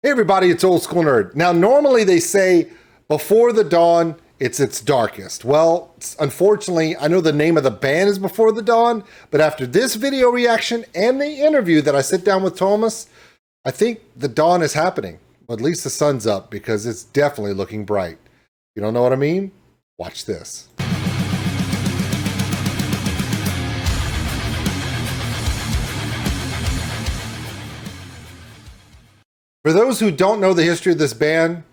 Hey everybody, it's Old School Nerd. Now, normally they say before the dawn, it's its darkest. Well, unfortunately, I know the name of the band is Before the Dawn, but after this video reaction and the interview that I sit down with Tuomas, I think the dawn is happening. Well, at least the sun's up because it's definitely looking bright. You don't know what I mean? Watch this. For those who don't know the history of this band,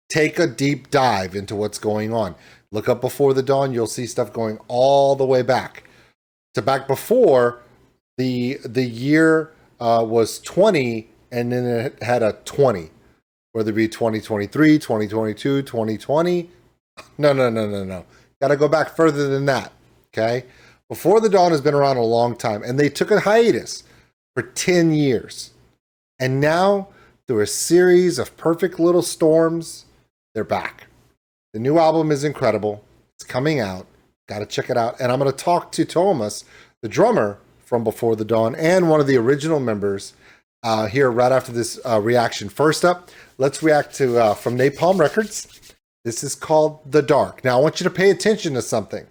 take a deep dive into what's going on. Look up Before the Dawn, you'll see stuff going all the way back. To back before, the year was 20, and then it had a 20. Whether it be 2023, 2022, 2020. No. Got to go back further than that, okay? Before the Dawn has been around a long time, and they took a hiatus for 10 years. And now, through a series of perfect little storms, they're back. The new album is incredible. It's coming out. Got to check it out. And I'm going to talk to Tuomas, the drummer from Before the Dawn, and one of the original members here right after this reaction. First up, let's react to from Napalm Records. This is called The Dark. Now, I want you to pay attention to something.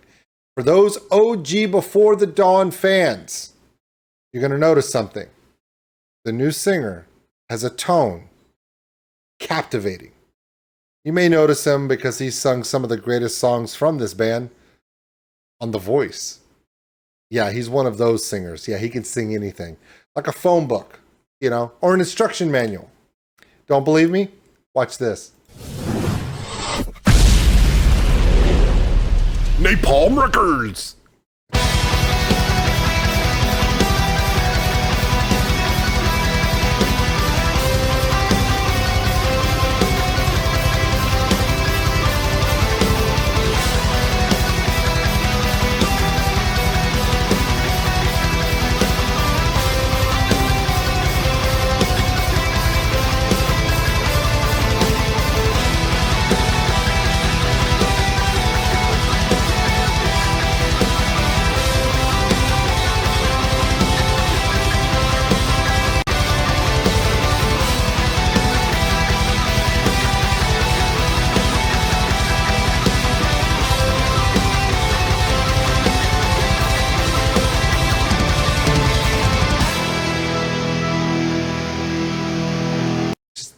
For those OG Before the Dawn fans, you're going to notice something. The new singer has a tone captivating. You may notice him because he's sung some of the greatest songs from this band on The Voice. Yeah, he's one of those singers. Yeah, he can sing anything. Like a phone book, you know, or an instruction manual. Don't believe me? Watch this. Napalm Records!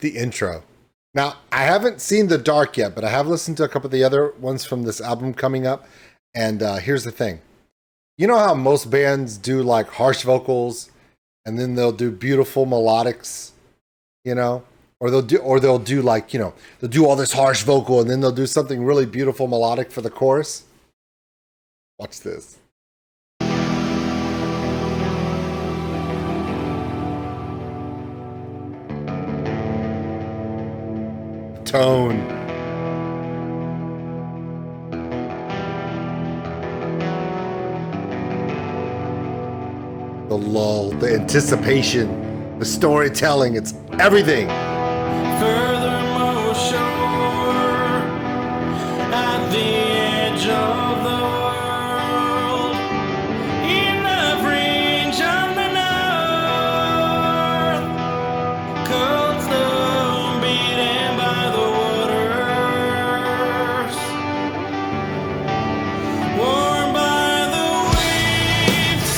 The intro. Now, I haven't seen The Dark yet, but I have listened to a couple of the other ones from this album coming up. And here's the thing. You know how most bands do like harsh vocals and then they'll do beautiful melodics, you know? Or they'll do like, you know, they'll do all this harsh vocal and then they'll do something really beautiful melodic for the chorus. Watch this. Tone. The lull, the anticipation, the storytelling, it's everything. Furthermost shore, at the edge of the world, in the fringe of the north, cold snow beaten by the waters, warmed by the waves.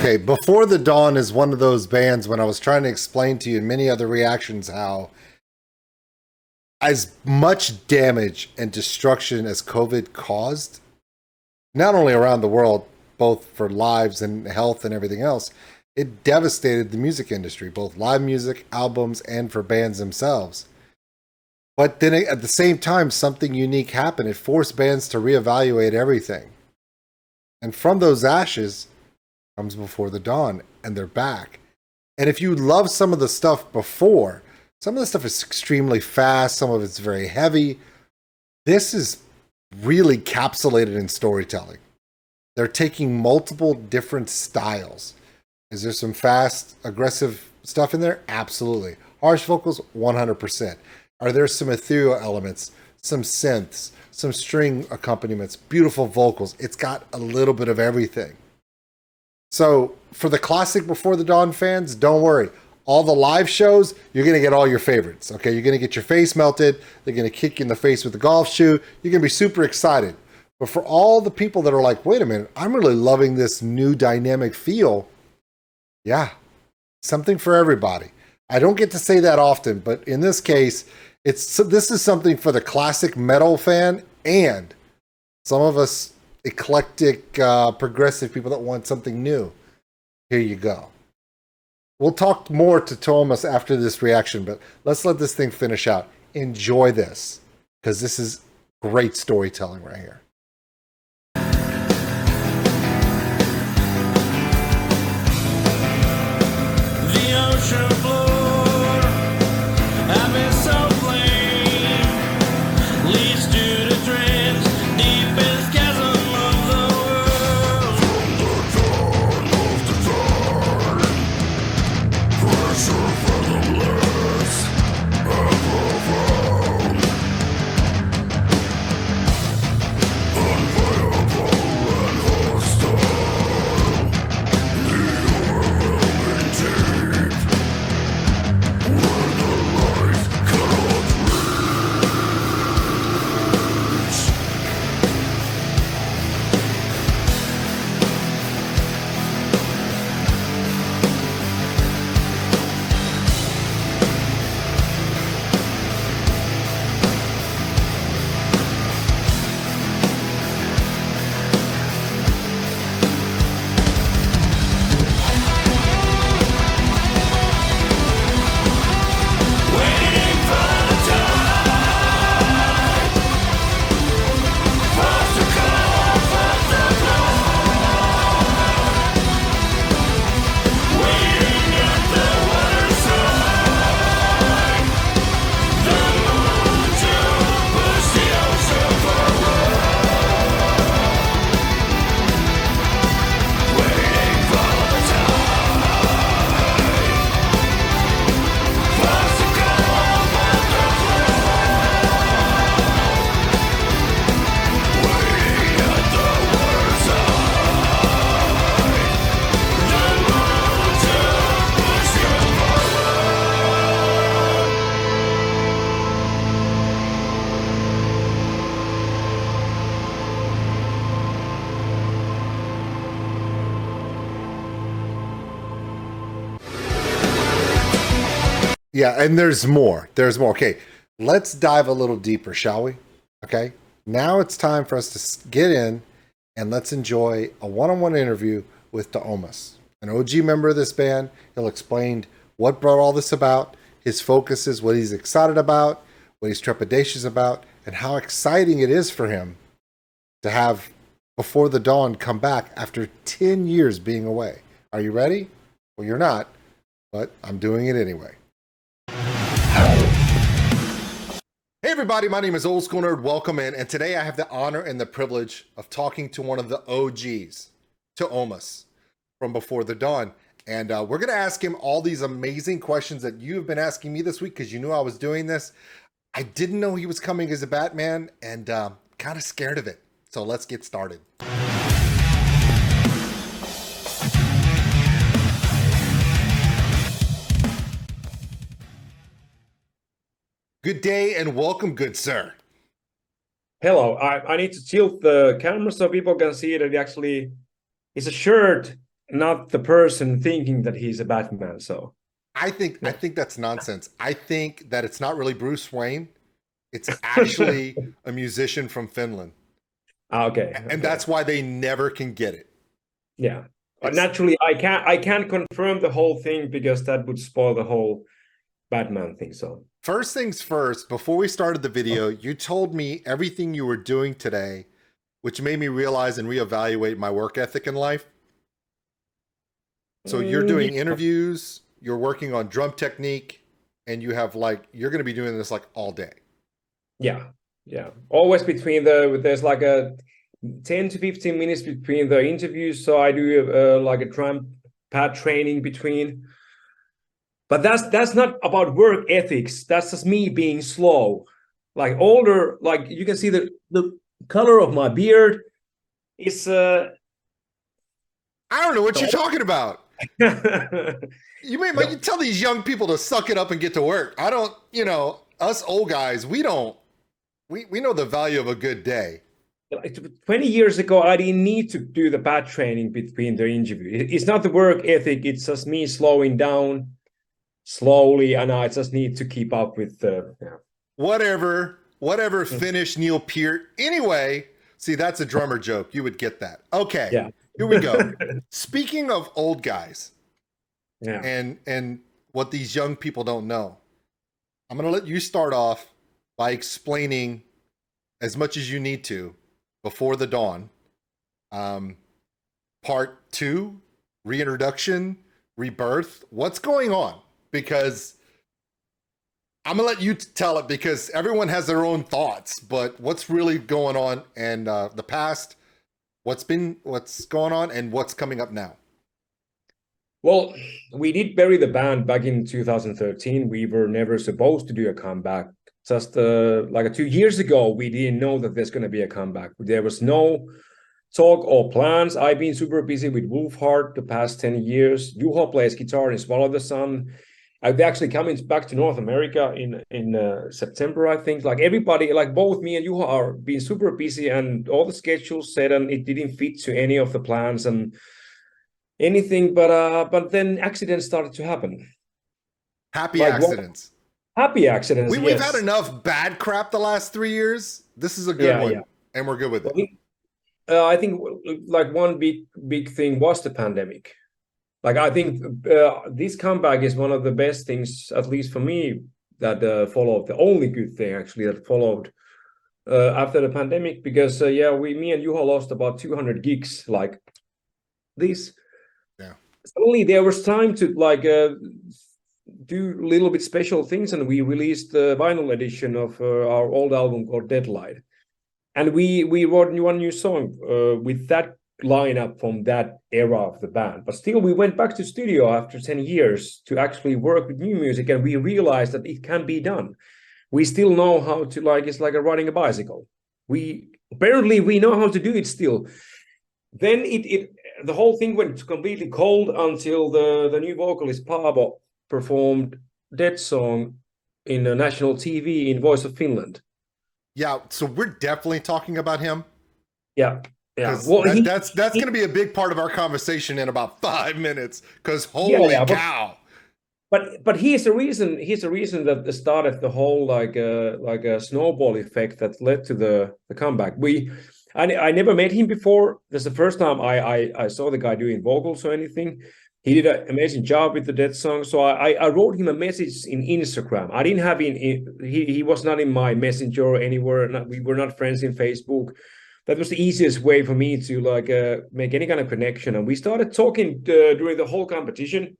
okay, Before the Dawn is one of those bands when I was trying to explain to you in many other reactions how as much damage and destruction as COVID caused, not only around the world, both for lives and health and everything else, it devastated the music industry, both live music, albums, and for bands themselves. But then at the same time, something unique happened. It forced bands to reevaluate everything. And from those ashes comes Before the Dawn, and they're back. And if you love some of the stuff before, some of the stuff is extremely fast, some of it's very heavy. This is really capsulated in storytelling. They're taking multiple different styles. Is there some fast, aggressive stuff in there? Absolutely. Harsh vocals? 100%. Are there some ethereal elements, some synths, some string accompaniments, beautiful vocals? It's got a little bit of everything. So for the classic Before the Dawn fans, don't worry. All the live shows, you're going to get all your favorites. Okay, you're going to get your face melted. They're going to kick you in the face with the golf shoe. You're going to be super excited. But for all the people that are like, wait a minute, I'm really loving this new dynamic feel. Yeah, something for everybody. I don't get to say that often, but in this case, this is something for the classic metal fan and some of us eclectic, progressive people that want something new. Here you go. We'll talk more to Tuomas after this reaction, but let's let this thing finish out. Enjoy this, because this is great storytelling right here. The ocean floor, I've been so plain, leads to the trench, deepest chasm of the world. Yeah, and there's more. There's more. Okay, let's dive a little deeper, shall we? Okay, now it's time for us to get in and let's enjoy a one-on-one interview with Tuomas, an OG member of this band. He'll explain what brought all this about, his focuses, what he's excited about, what he's trepidatious about, and how exciting it is for him to have Before the Dawn come back after 10 years being away. Are you ready? Well, you're not, but I'm doing it anyway. Hey everybody, my name is Old School Nerd. Welcome in, and today I have the honor and the privilege of talking to one of the OGs, Tuomas, from Before the Dawn. And we're going to ask him all these amazing questions that you've been asking me this week because you knew I was doing this. I didn't know he was coming as a Batman and kind of scared of it. So let's get started. Good day and welcome, good sir. Hello, I need to tilt the camera so people can see that it actually is a shirt not the person thinking that he's a Batman. So I think that's nonsense. I think that it's not really Bruce Wayne. It's actually a musician from Finland. okay, And that's why they never can get it. yeah. Naturally, I can't confirm the whole thing because that would spoil the whole Batman thing. So first things first, before we started the video, you told me everything you were doing today, which made me realize and reevaluate my work ethic in life. So you're doing interviews, you're working on drum technique, and you have you're going to be doing this all day. Yeah. Always between there's like a 10 to 15 minutes between the interviews. So I do a drum pad training between. But that's not about work ethics. That's just me being slow. Like older, like you can see the color of my beard is I don't know what you're talking about. You tell these young people to suck it up and get to work. I don't, us old guys, we know the value of a good day. 20 years ago, I didn't need to do the pad training between the interview. It's not the work ethic. It's just me slowing down slowly, and I just need to keep up with the whatever Finnish Neil Peart. Anyway, see, that's a drummer joke. You would get that. Okay, yeah. Here we go. Speaking of old guys, and what these young people don't know, I'm going to let you start off by explaining as much as you need to before the dawn. Part 2, reintroduction, rebirth. What's going on? Because I'm gonna let you tell it, because everyone has their own thoughts, but what's really going on, and the past, what's going on, and what's coming up now. Well, we did bury the band back in 2013. We were never supposed to do a comeback. Just 2 years ago, we didn't know that there's going to be a comeback. There was no talk or plans. I've been super busy with Wolfheart the past 10 years. Juho plays guitar in Swallow the Sun. I've actually coming back to North America in September, I think. Everybody, both me and Juho are being super busy, and all the schedules set, and it didn't fit to any of the plans and anything. But then accidents started to happen. Happy accidents. Happy accidents. We've had enough bad crap the last 3 years. This is a good one, and we're good with it. I think one big thing was the pandemic. I think this comeback is one of the best things, at least for me, that followed. The only good thing actually that followed after the pandemic, because me and Juho lost about 200 gigs like this. Yeah. Suddenly there was time to do a little bit special things, and we released the vinyl edition of our old album called Deadlight, and we wrote one new song with that lineup from that era of the band. But still, we went back to studio after 10 years to actually work with new music, and we realized that it can be done. We still know how to it's like riding a bicycle. We know how to do it still. Then the whole thing went completely cold until the new vocalist Paavo performed Dead Song in a national TV in Voice of Finland. Yeah, so we're definitely talking about him. Yeah. Well, that's going to be a big part of our conversation in about 5 minutes. Because holy cow! But he's the reason that started the whole a snowball effect that led to the comeback. I never met him before. That's the first time I saw the guy doing vocals or anything. He did an amazing job with the Dead Song. So I wrote him a message in Instagram. I didn't have he was not in my messenger or anywhere. We were not friends in Facebook. That was the easiest way for me to make any kind of connection. And we started talking during the whole competition.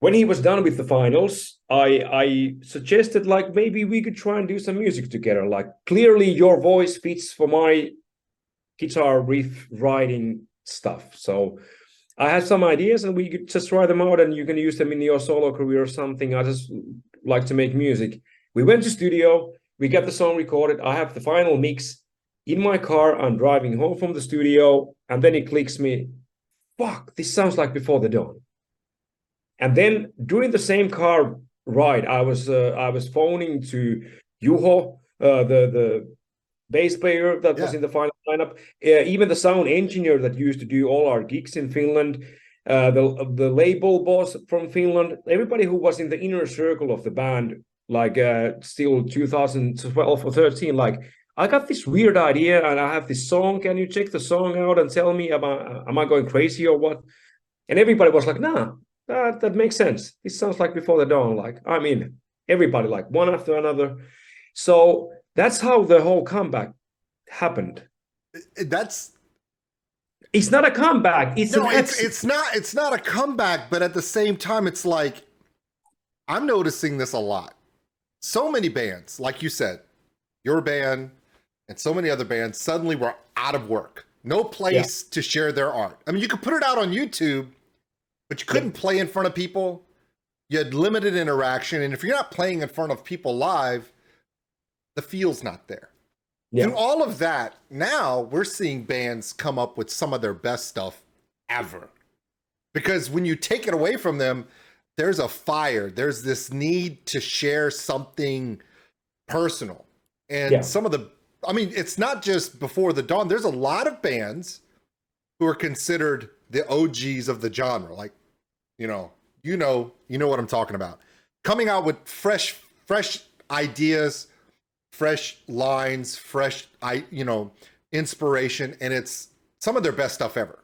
When he was done with the finals, I suggested maybe we could try and do some music together. Clearly your voice fits for my guitar riff writing stuff. So I had some ideas, and we could just try them out, and you can use them in your solo career or something. I just like to make music. We went to studio. We got the song recorded. I have the final mix in my car. I'm driving home from the studio, and then it clicks me, fuck, this sounds like Before the Dawn. And then during the same car ride, I was phoning to Juho, the bass player that was in the final lineup. Even the sound engineer that used to do all our gigs in Finland, the label boss from Finland, everybody who was in the inner circle of the band, like still 2012 or 13, like, I got this weird idea and I have this song. Can you check the song out and tell me, am I going crazy or what? And everybody was like, nah, that makes sense. This sounds like Before the Dawn. Like, I'm in. Everybody, like, one after another. So that's how the whole comeback happened. It's not a comeback. It's not a comeback, but at the same time, it's like, I'm noticing this a lot. So many bands, like you said, your band and so many other bands suddenly were out of work. No place to share their art. I mean, you could put it out on YouTube, but you couldn't play in front of people. You had limited interaction. And if you're not playing in front of people live, the feel's not there. Yeah. Through all of that, now we're seeing bands come up with some of their best stuff ever. Because when you take it away from them, there's a fire. There's this need to share something personal. And some of the, I mean, it's not just Before the Dawn. There's a lot of bands who are considered the OGs of the genre. Like, you know what I'm talking about. Coming out with fresh ideas, fresh lines, fresh, inspiration, and it's some of their best stuff ever.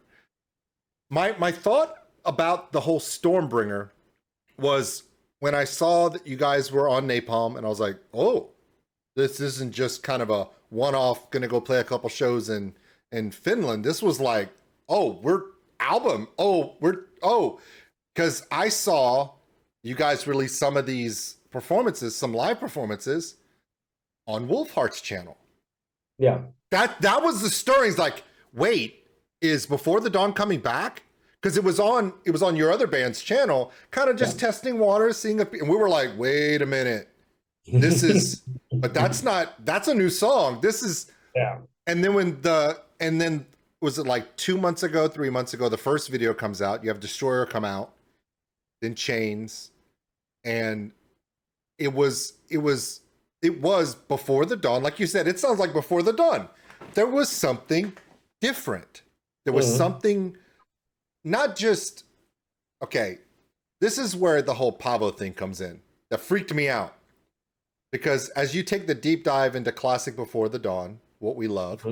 My thought about the whole Stormbringer was when I saw that you guys were on Napalm, and I was like, oh, this isn't just kind of a one-off, gonna go play a couple shows in Finland. This was like, because I saw you guys release some of these performances, some live performances on Wolfheart's channel. Yeah. That was the story. It's like, wait, is Before the Dawn coming back? Because it was on your other band's channel, kind of just testing waters, seeing and we were like, wait a minute. This is but that's a new song. This is and then was it like 3 months ago, the first video comes out, you have Destroyer come out, then Chains, and it was Before the Dawn. Like you said, it sounds like Before the Dawn. There was something different. There was something, not just, okay, this is where the whole Paavo thing comes in. That freaked me out. Because as you take the deep dive into classic Before the Dawn, what we love,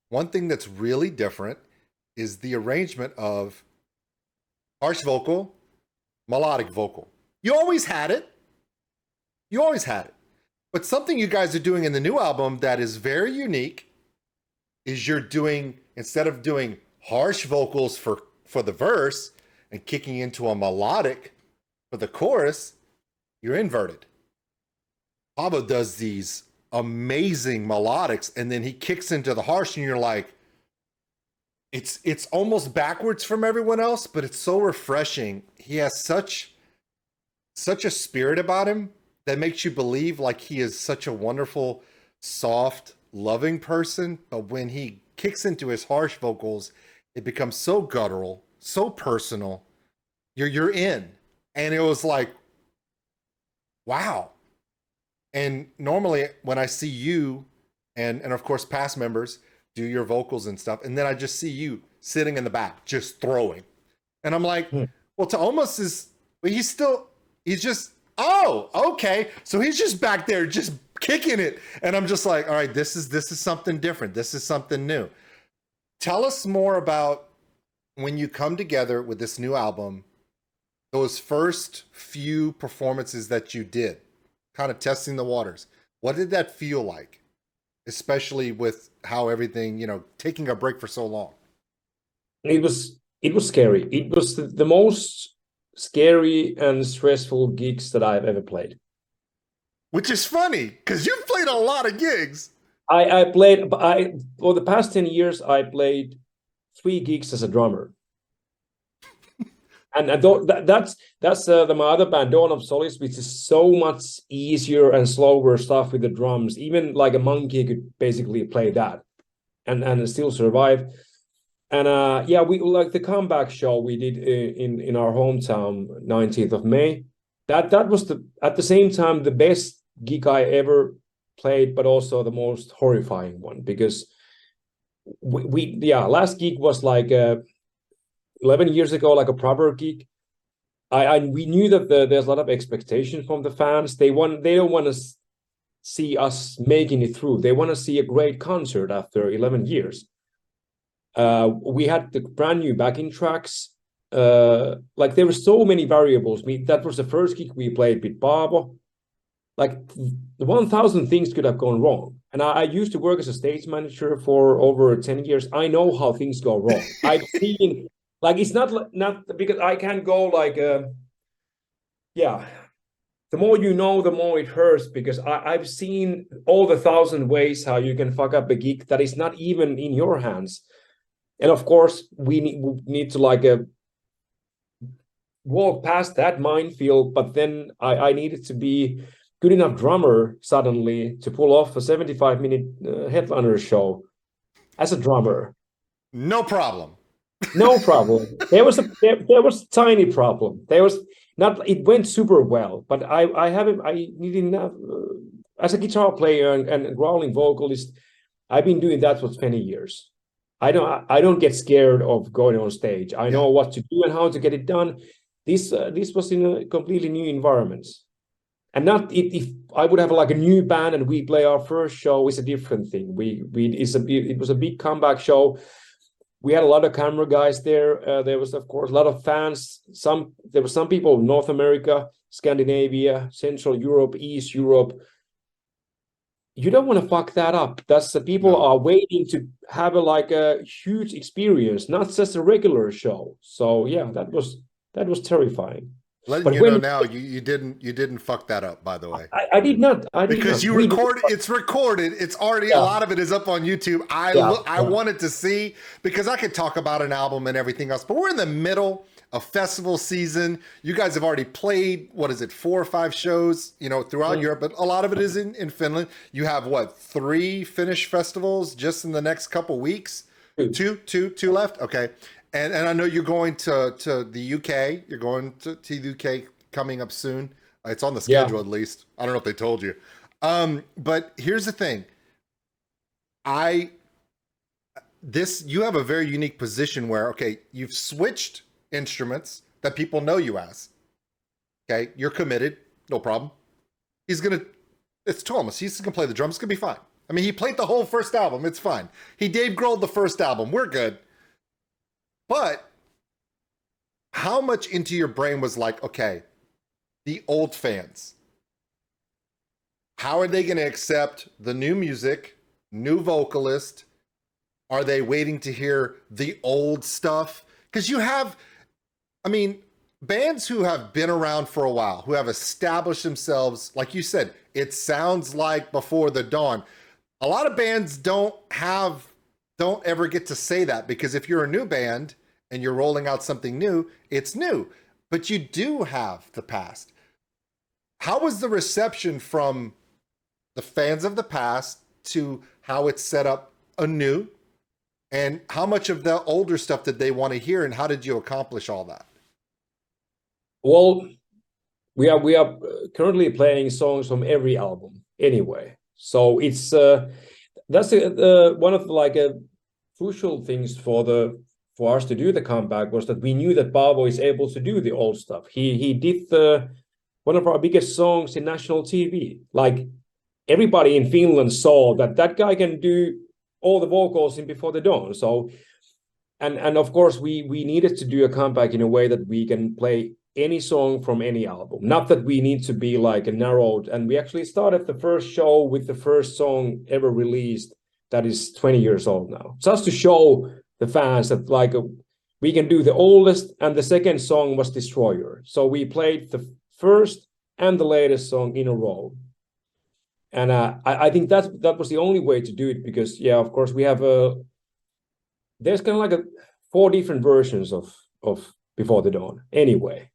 one thing that's really different is the arrangement of harsh vocal, melodic vocal. You always had it. But something you guys are doing in the new album that is very unique is you're doing, instead of doing harsh vocals for the verse and kicking into a melodic for the chorus, you're inverted. Paavo does these amazing melodics, and then he kicks into the harsh, and you're like, it's almost backwards from everyone else, but it's so refreshing. He has such a spirit about him that makes you believe like he is such a wonderful, soft, loving person. But when he kicks into his harsh vocals, it becomes so guttural, so personal. You're in. And it was like, wow. And normally when I see you and of course past members do your vocals and stuff, and then I just see you sitting in the back just throwing. And I'm like, well, Tuomas he's just, oh, okay. So he's just back there just kicking it. And I'm just like, all right, this is something different. This is something new. Tell us more about when you come together with this new album, those first few performances that you did, kind of testing the waters. What did that feel like? Especially with how everything, taking a break for so long. It was scary. It was the most scary and stressful gigs that I've ever played. Which is funny, because you've played a lot of gigs. I played, for the past 10 years, I played 3 gigs as a drummer. And that's my other band, Dawn of Solace, which is so much easier and slower stuff with the drums. Even like a monkey could basically play that and still survive. And we like the comeback show we did in our hometown, 19th of May. That was at the same time the best gig I ever played, but also the most horrifying one, because last gig was like 11 years ago, like a proper gig. We knew that there's a lot of expectation from the fans. They don't want to see us making it through. They want to see a great concert after 11 years. We had the brand new backing tracks. Like there were so many variables. That was the first gig we played with Paavo. Like 1,000 things could have gone wrong. And I used to work as a stage manager for over 10 years. I know how things go wrong. I've seen, like, it's not because I can go like, the more you know, the more it hurts, because I've seen all the 1,000 ways how you can fuck up a gig that is not even in your hands. And of course, we need to like walk past that minefield, but then I needed to be good enough drummer suddenly to pull off a 75-minute headliner show as a drummer. No problem. No problem. There was a tiny problem. There was not. It went super well, but I needed enough as a guitar player and growling vocalist. I've been doing that for 20 years. I don't get scared of going on stage. I know what to do and how to get it done. This was in a completely new environment. And not if I would have like a new band and we play our first show is a different thing. It was a big comeback show. We had a lot of camera guys there. There was of course a lot of fans. There were some people in North America, Scandinavia, Central Europe, East Europe. You don't want to fuck that up. That's the people are waiting to have a huge experience, not just a regular show. So yeah, that was terrifying. Letting you know now, you didn't fuck that up, by the way. I did not. Because you recorded, it's recorded. It's already, a lot of it is up on YouTube. I wanted to see, because I could talk about an album and everything else, but we're in the middle of festival season. You guys have already played, 4 or 5 shows, throughout Europe, but a lot of it is in Finland. You have 3 Finnish festivals just in the next couple weeks? Two left? Okay. And I know you're going to the UK. You're going to the UK coming up soon. It's on the schedule at least. I don't know if they told you. But here's the thing. You have a very unique position where, okay, you've switched instruments that people know you as. Okay, you're committed. No problem. It's Tuomas. He's going to play the drums. It's going to be fine. I mean, he played the whole first album. It's fine. He Dave Grohl'd the first album. We're good. But how much into your brain was like, okay, the old fans, how are they going to accept the new music, new vocalist? Are they waiting to hear the old stuff? Because you have, bands who have been around for a while, who have established themselves, like you said, it sounds like Before the Dawn. A lot of bands don't ever get to say that, because if you're a new band and you're rolling out something new, it's new, but you do have the past. How was the reception from the fans of the past to how it's set up anew, and how much of the older stuff did they want to hear, and how did you accomplish all that? Well, we are currently playing songs from every album anyway. So it's that's one of the crucial things for us to do the comeback, was that we knew that Paavo is able to do the old stuff. He did one of our biggest songs in national TV. Like, everybody in Finland saw that guy can do all the vocals in Before the Dawn. So, and of course we needed to do a comeback in a way that we can play any song from any album. Not that we need to be like a narrowed, and we actually started the first show with the first song ever released that is 20 years old now, just to show the fans that we can do the oldest, and the second song was Destroyer. So we played the first and the latest song in a row. And I think that was the only way to do it, because of course we have there's kind of 4 different versions of Before the Dawn anyway.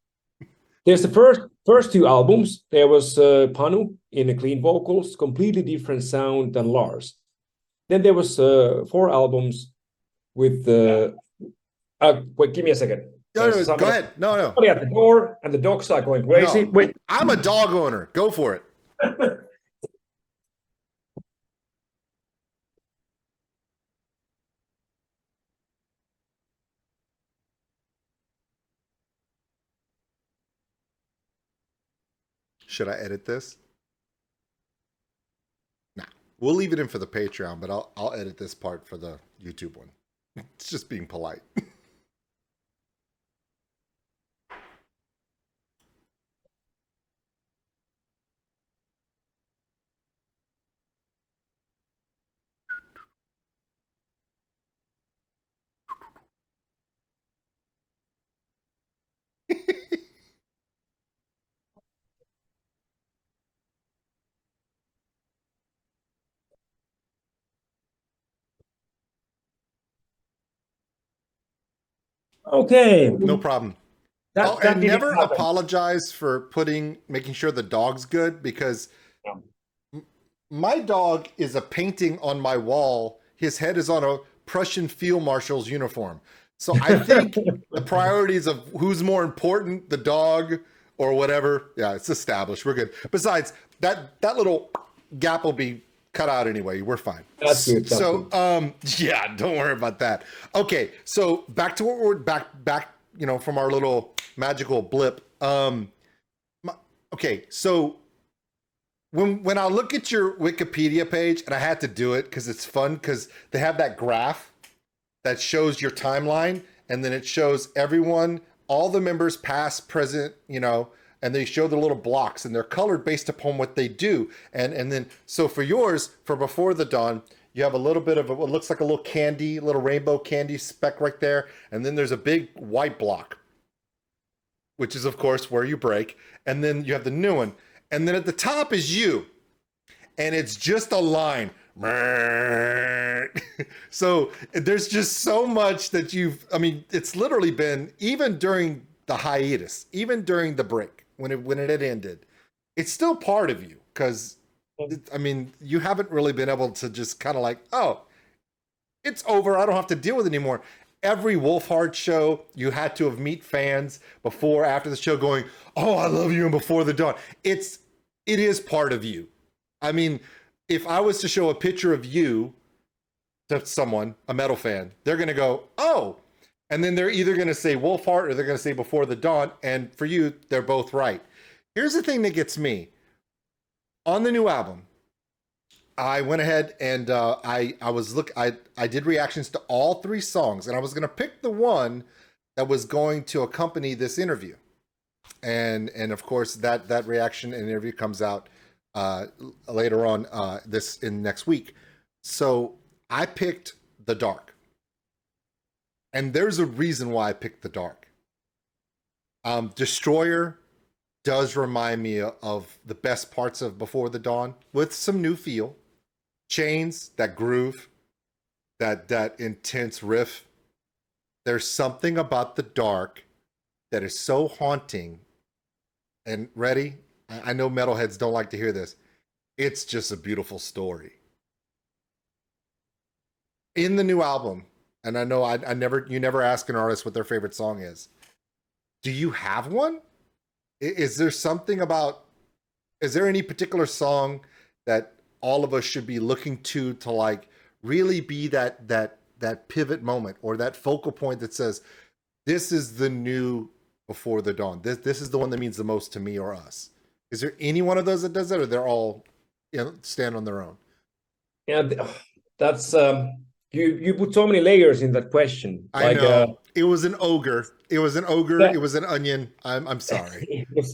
There's the first 2 albums. There was Panu in the clean vocals, completely different sound than Lars. Then there was 4 albums with the. Wait, give me a second. No, go ahead. No. Somebody at the door, and the dogs are going crazy. No, wait, I'm a dog owner. Go for it. Should I edit this? Nah, we'll leave it in for the Patreon, but I'll edit this part for the YouTube one. It's just being polite. Okay. No problem. That And didn't never happen. apologize for making sure the dog's good, because Yeah. my dog is a painting on my wall. His head is on a Prussian field marshal's uniform. So I think the priorities of who's more important, the dog or whatever, yeah, it's established. We're good. Besides, that little gap will be cut out anyway. We're fine. That's good. So yeah, don't worry about that. Okay, so back to what we're back, you know, from our little magical blip. Okay, so when I look at your Wikipedia page, and I had to do it because it's fun, because they have that graph that shows your timeline, and then it shows everyone, all the members, past, present, you know, and they show the little blocks, and they're colored based upon what they do. And then, so for yours, for Before the Dawn, you have a little bit of what looks like a little rainbow candy speck right there, and then there's a big white block, which is, of course, where you break. And then you have the new one. And then at the top is you. And it's just a line. So there's just so much that it's literally been, even during the hiatus, even during the break, when it had ended, it's still part of you. Because, you haven't really been able to just kind of like, oh, it's over. I don't have to deal with it anymore. Every Wolfhard show, you had to have meet fans before, after the show going, oh, I love you, and Before the Dawn. It is part of you. I mean, if I was to show a picture of you to someone, a metal fan, they're going to go, oh, and then they're either going to say Wolfhard or they're going to say Before the Dawn. And for you, they're both right. Here's the thing that gets me. On the new album, I went ahead and I did reactions to all 3 songs, and I was going to pick the one that was going to accompany this interview. And of course that reaction and interview comes out later on next week. So I picked The Dark. And there's a reason why I picked The Dark. Destroyer does remind me of the best parts of Before the Dawn, with some new feel. Chains, that groove, that intense riff. There's something about The Dark that is so haunting. And ready? I know metalheads don't like to hear this. It's just a beautiful story. In the new album, and I know you never ask an artist what their favorite song is. Do you have one? Is there any particular song that all of us should be looking to like really be that pivot moment, or that focal point that says, this is the new Before the Dawn. This is the one that means the most to me or us. Is there any one of those that does that, or they're all, stand on their own? Yeah, that's you put so many layers in that question. I know. It was an ogre. It was an ogre. Yeah. It was an onion. I'm sorry. It's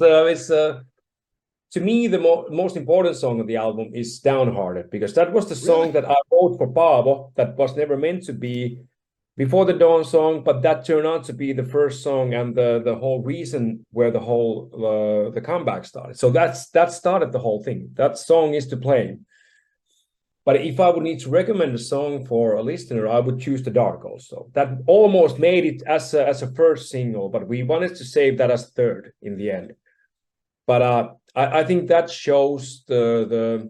to me, the most important song of the album is Downhearted, because that was the song that I wrote for Paavo, that was never meant to be Before the Dawn song, but that turned out to be the first song and the whole reason where the whole the comeback started. So that started the whole thing. That song is to play. But if I would need to recommend a song for a listener, I would choose The Dark also. That almost made it as a first single, but we wanted to save that as third in the end. But I think that shows the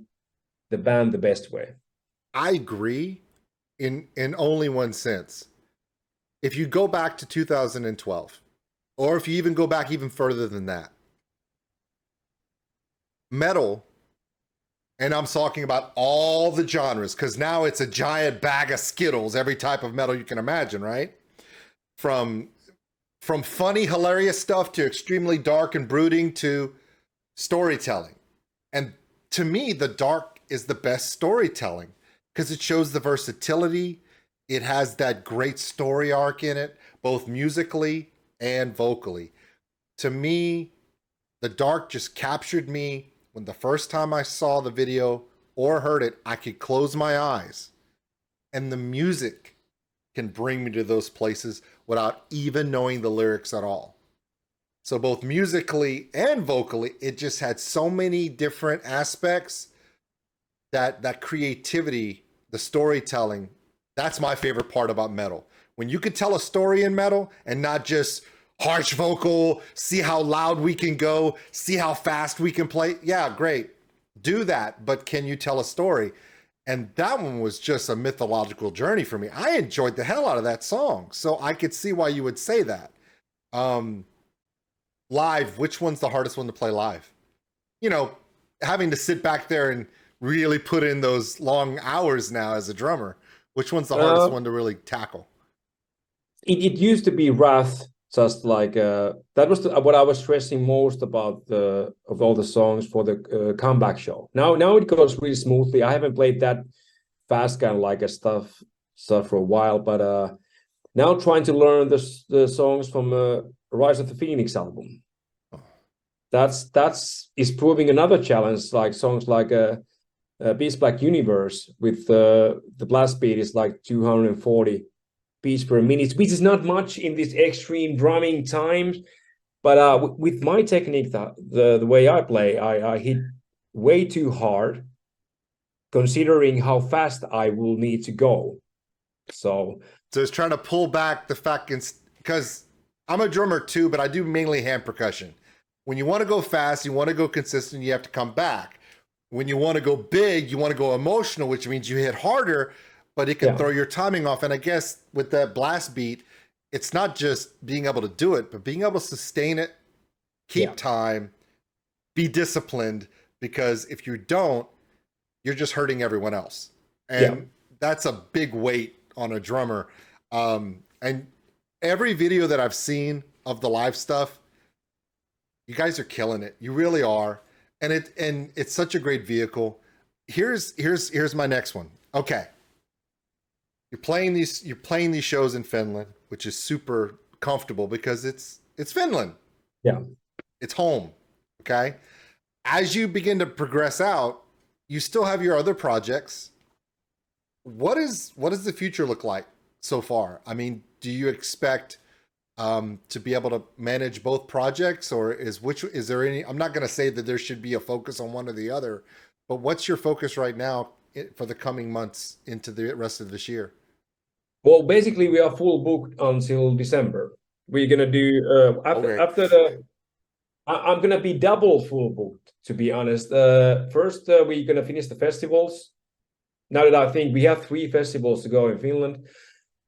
band the best way. I agree in only one sense. If you go back to 2012, or if you even go back even further than that, metal, and I'm talking about all the genres, because now it's a giant bag of Skittles, every type of metal you can imagine, right? From funny, hilarious stuff to extremely dark and brooding to storytelling. And to me, the dark is the best storytelling because it shows the versatility. It has that great story arc in it, both musically and vocally. To me, the dark just captured me when the first time I saw the video or heard it, I could close my eyes and the music can bring me to those places without even knowing the lyrics at all. So both musically and vocally, it just had so many different aspects that creativity, the storytelling, that's my favorite part about metal. When you could tell a story in metal and not just harsh vocal, see how loud we can go, see how fast we can play. Yeah, great. Do that, but can you tell a story? And that one was just a mythological journey for me. I enjoyed the hell out of that song, so I could see why you would say that. Live, which one's the hardest one to play live? You know, having to sit back there and really put in those long hours now as a drummer. Which one's the hardest one to really tackle? It used to be Wrath, just like that was what I was stressing most about of all the songs for the comeback show. Now it goes really smoothly. I haven't played that fast kind of like a stuff for a while, but now trying to learn the songs from Rise of the Phoenix album. That's is proving another challenge. Like songs like Beast Black Universe with the blast beat is like 240 beats per minute, which is not much in this extreme drumming times. But with my technique, the way I play, I hit way too hard, considering how fast I will need to go. So it's trying to pull back the fact, because I'm a drummer too, but I do mainly hand percussion. When you want to go fast, you want to go consistent, you have to come back. When you want to go big, you want to go emotional, which means you hit harder, but it can throw your timing off. And I guess with that blast beat, it's not just being able to do it, but being able to sustain it, keep time, be disciplined, because if you don't, you're just hurting everyone else. And that's a big weight on a drummer. And every video that I've seen of the live stuff, you guys are killing it. You really are. And it's such a great vehicle. Here's my next one. Okay. You're playing these shows in Finland, which is super comfortable because it's Finland. Yeah. It's home. Okay. As you begin to progress out, you still have your other projects. What does the future look like so far? I mean, do you expect to be able to manage both projects, or is there any? I'm not going to say that there should be a focus on one or the other, but what's your focus right now for the coming months into the rest of this year? Well, basically, we are full booked until December. We're gonna do after I'm gonna be double full booked, to be honest. First, we're gonna finish the festivals. Now that I think we have 3 festivals to go in Finland,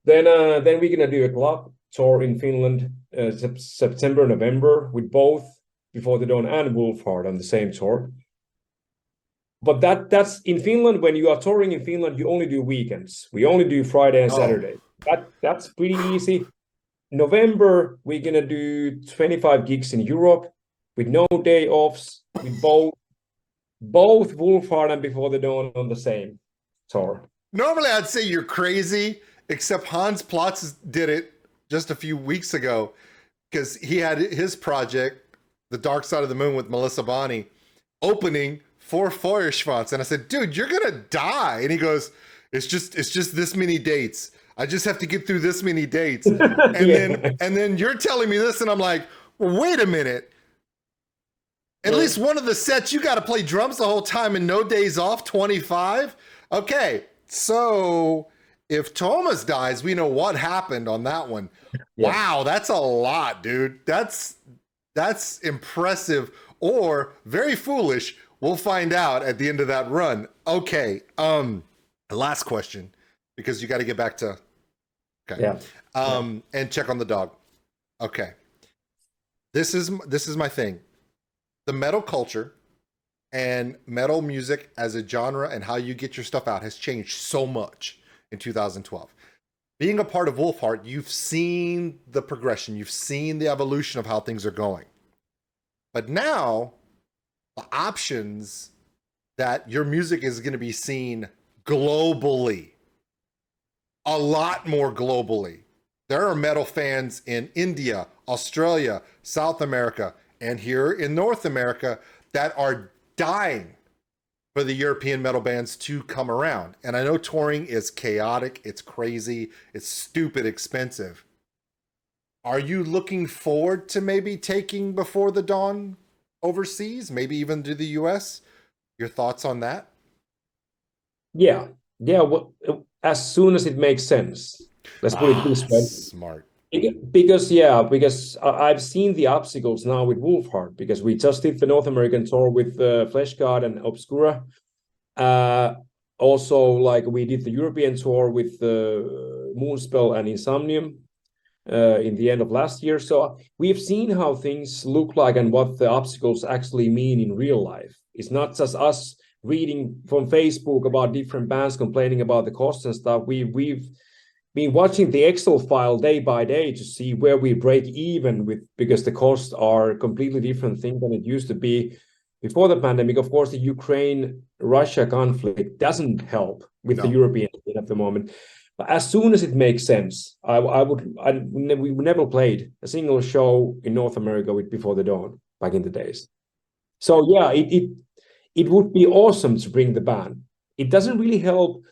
then we're gonna do a club tour in Finland, September, November, with both Before the Dawn and Wolfheart on the same tour. But that's in Finland. When you are touring in Finland, you only do weekends. We only do Friday and Saturday. That's pretty easy. November, we're gonna do 25 gigs in Europe with no day offs, with both Wolfheart and Before the Dawn on the same tour. Normally, I'd say you're crazy, except Hans Plotz did it just a few weeks ago because he had his project, The Dark Side of the Moon with Melissa Bonney, opening for Feuerschwanz. And I said, dude, you're going to die. And he goes, it's just this many dates. I just have to get through this many dates. And then you're telling me this, and I'm like, well, wait a minute. At least one of the sets, you got to play drums the whole time and no days off, 25. Okay. So if Tuomas dies, we know what happened on that one. Yeah. Wow, that's a lot, dude. That's impressive or very foolish. We'll find out at the end of that run. Okay. Last question, because you got to get back to and check on the dog. Okay. This is my thing. The metal culture and metal music as a genre and how you get your stuff out has changed so much in 2012. Being a part of Wolfheart, you've seen the progression, you've seen the evolution of how things are going. But now the options that your music is going to be seen globally, a lot more globally. There are metal fans in India, Australia, South America, and here in North America that are dying for the European metal bands to come around. And I know touring is chaotic, it's crazy, it's stupid expensive. Are you looking forward to maybe taking Before the Dawn overseas, maybe even to the US? Your thoughts on that? Yeah. Well, as soon as it makes sense. Let's put it this way. Smart. Because I've seen the obstacles now with Wolfheart, because we just did the North American tour with Fleshgod and Obscura. Also, like we did the European tour with Moonspell and Insomnium in the end of last year. So we've seen how things look like and what the obstacles actually mean in real life. It's not just us reading from Facebook about different bands complaining about the costs and stuff. We've been watching the Excel file day by day to see where we break even with, because the costs are a completely different thing than it used to be before the pandemic. Of course, the Ukraine-Russia conflict doesn't help with the European scene at the moment. But as soon as it makes sense, we never played a single show in North America with Before the Dawn back in the days. So yeah, it would be awesome to bring the band. It doesn't really help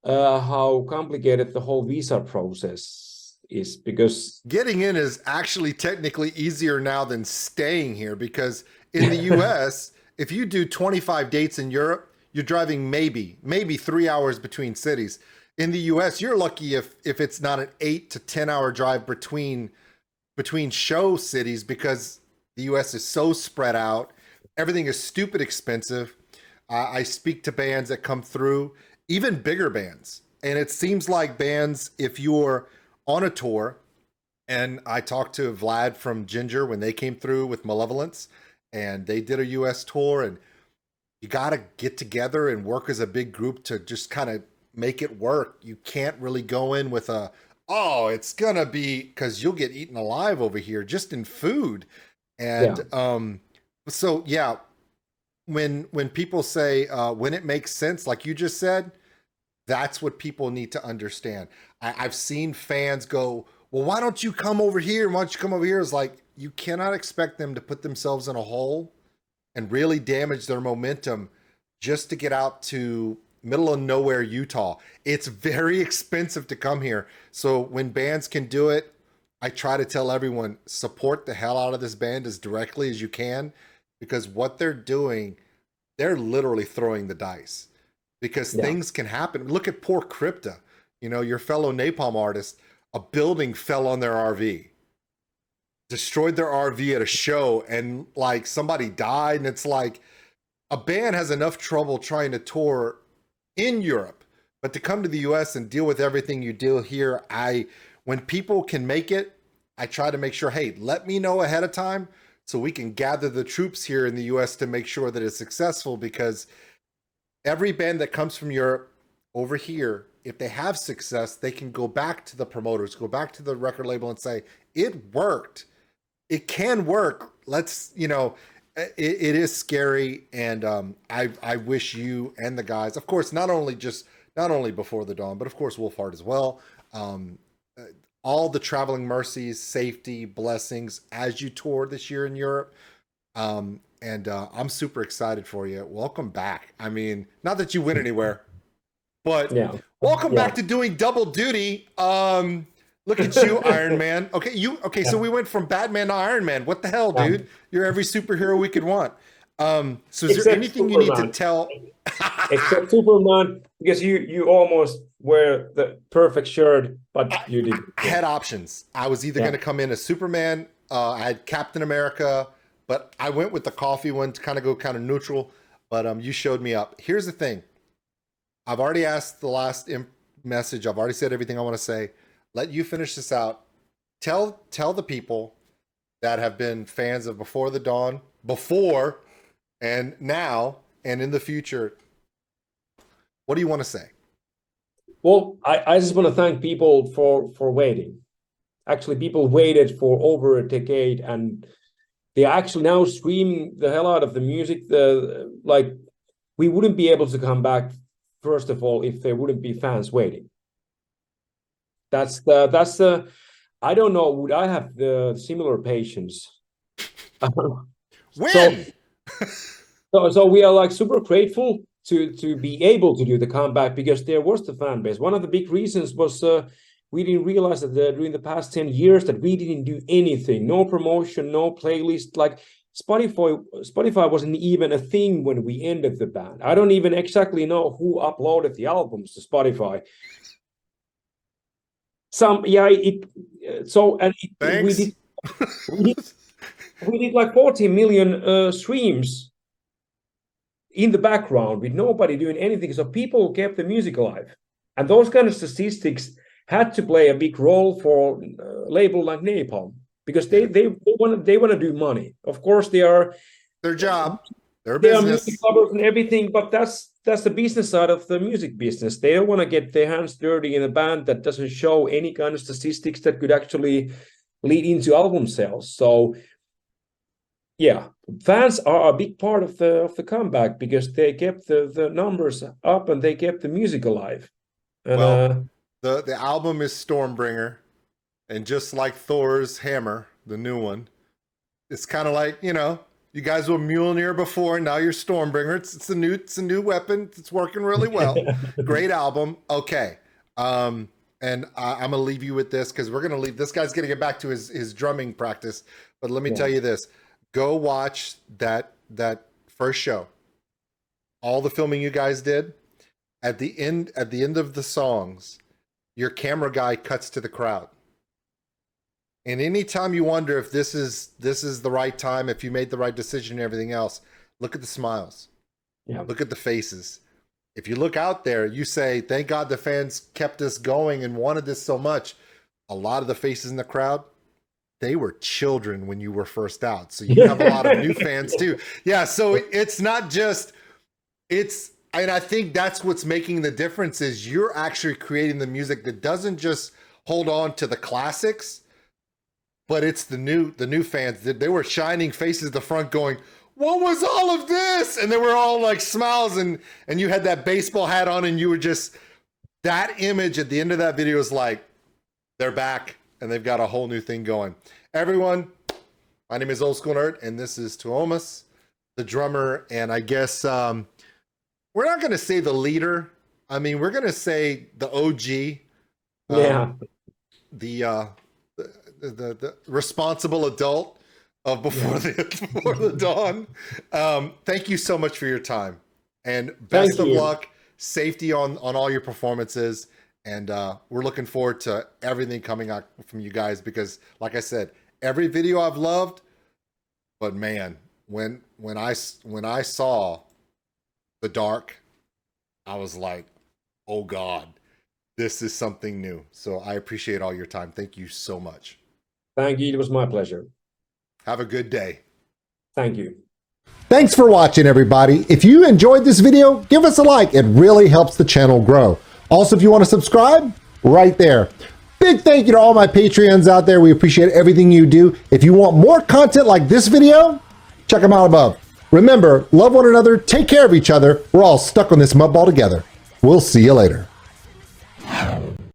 how complicated the whole visa process is, because getting in is actually technically easier now than staying here, because in the US, if you do 25 dates in Europe, you're driving maybe 3 hours between cities. In the US, you're lucky if it's not an 8 to 10 hour drive between show cities, because the US is so spread out. Everything is stupid expensive. I speak to bands that come through, even bigger bands. And it seems like bands, if you're on a tour, and I talked to Vlad from Ginger when they came through with Malevolence, and they did a US tour, and you got to get together and work as a big group to just kind of make it work. You can't really go in with it's going to be, because you'll get eaten alive over here just in food. And so, yeah, when people say when it makes sense, like you just said, that's what people need to understand. I've seen fans go, well, why don't you come over here? Why don't you come over here? It's like, you cannot expect them to put themselves in a hole and really damage their momentum just to get out to middle of nowhere Utah. It's very expensive to come here. So when bands can do it, I try to tell everyone, support the hell out of this band as directly as you can, because what they're doing, they're literally throwing the dice, because things can happen. Look at poor Crypta, your fellow Napalm artist. A building fell on their RV, destroyed their RV at a show, and like somebody died. And it's like, a band has enough trouble trying to tour in Europe, but to come to the US and deal with everything you deal here, when people can make it, I try to make sure, hey, let me know ahead of time so we can gather the troops here in the US to make sure that it's successful, because every band that comes from Europe over here, if they have success, they can go back to the promoters, go back to the record label and say, it worked. It can work. Let's, it is scary. And I wish you and the guys, of course, not only Before the Dawn, but of course Wolfheart as well, all the traveling mercies, safety, blessings as you tour this year in Europe. And I'm super excited for you. Welcome back. I mean, not that you went anywhere, but welcome back to doing double duty. Look at you, Iron Man. Okay, so we went from Batman to Iron Man. What the hell, dude? You're every superhero we could want. So is there anything Superman. You need to tell? Except Superman, because you almost wear the perfect shirt, but you didn't. I had options. I was either going to come in as Superman. I had Captain America, but I went with the coffee one to kind of go kind of neutral. But you showed me up. Here's the thing. I've already asked the last message. I've already said everything I want to say. Let you finish this out. Tell the people that have been fans of Before the Dawn, before and now and in the future, what do you want to say? Well, I just want to thank people for waiting. Actually, people waited for over a decade, and They are actually now streaming the hell out of the music. Like we wouldn't be able to come back, first of all, if there wouldn't be fans waiting. That's the I don't know, would I have the similar patience? When? So we are like super grateful to be able to do the comeback because there was the fan base. One of the big reasons was we didn't realize that during the past 10 years that we didn't do anything, no promotion, no playlist. Like Spotify wasn't even a thing when we ended the band. I don't even exactly know who uploaded the albums to Spotify. We did like 40 million streams in the background with nobody doing anything. So people kept the music alive, and those kind of statistics had to play a big role for a label like Napalm because they want to do money. Of course, they are their job, their they business. are music lovers and everything, but that's the business side of the music business. They don't want to get their hands dirty in a band that doesn't show any kind of statistics that could actually lead into album sales. So yeah, fans are a big part of the comeback because they kept the numbers up and they kept the music alive. And, well, the album is Stormbringer, and just like Thor's hammer, the new one, it's kind of like, you know, you guys were Mjolnir before, now you're Stormbringer. It's a new weapon. It's working really well. Great album. Okay. And I'm gonna leave you with this because we're gonna leave. This guy's gonna get back to his drumming practice. But let me tell you this: go watch that first show. All the filming you guys did. At the end of the songs, your camera guy cuts to the crowd. And anytime you wonder if this is the right time, if you made the right decision and everything else, look at the smiles. Yeah. Look at the faces. If you look out there, you say, thank God the fans kept us going and wanted this so much. A lot of the faces in the crowd, they were children when you were first out. So you have a lot of new fans too. Yeah, so it's not just, and I think that's what's making the difference is you're actually creating the music that doesn't just hold on to the classics, but it's the new fans. They were shining faces at the front going, what was all of this? And they were all like smiles and you had that baseball hat on and you were just, that image at the end of that video is like, they're back and they've got a whole new thing going. Everyone, my name is Old School Nerd and this is Tuomas, the drummer. And I guess we're not going to say the leader. I mean, we're going to say the OG. The responsible adult of before the dawn. Thank you so much for your time and best of luck, safety on all your performances. And we're looking forward to everything coming out from you guys because like I said, every video I've loved, but man, when I saw The Dark, I was like, oh God, this is something new. So I appreciate all your time. Thank you so much. Thank you. It was my pleasure. Have a good day. Thank you. Thanks for watching, everybody. If you enjoyed this video, give us a like. It really helps the channel grow. Also, if you want to subscribe, right there. Big thank you to all my Patreons out there. We appreciate everything you do. If you want more content like this video, check them out above. Remember, love one another, take care of each other. We're all stuck on this mud ball together. We'll see you later.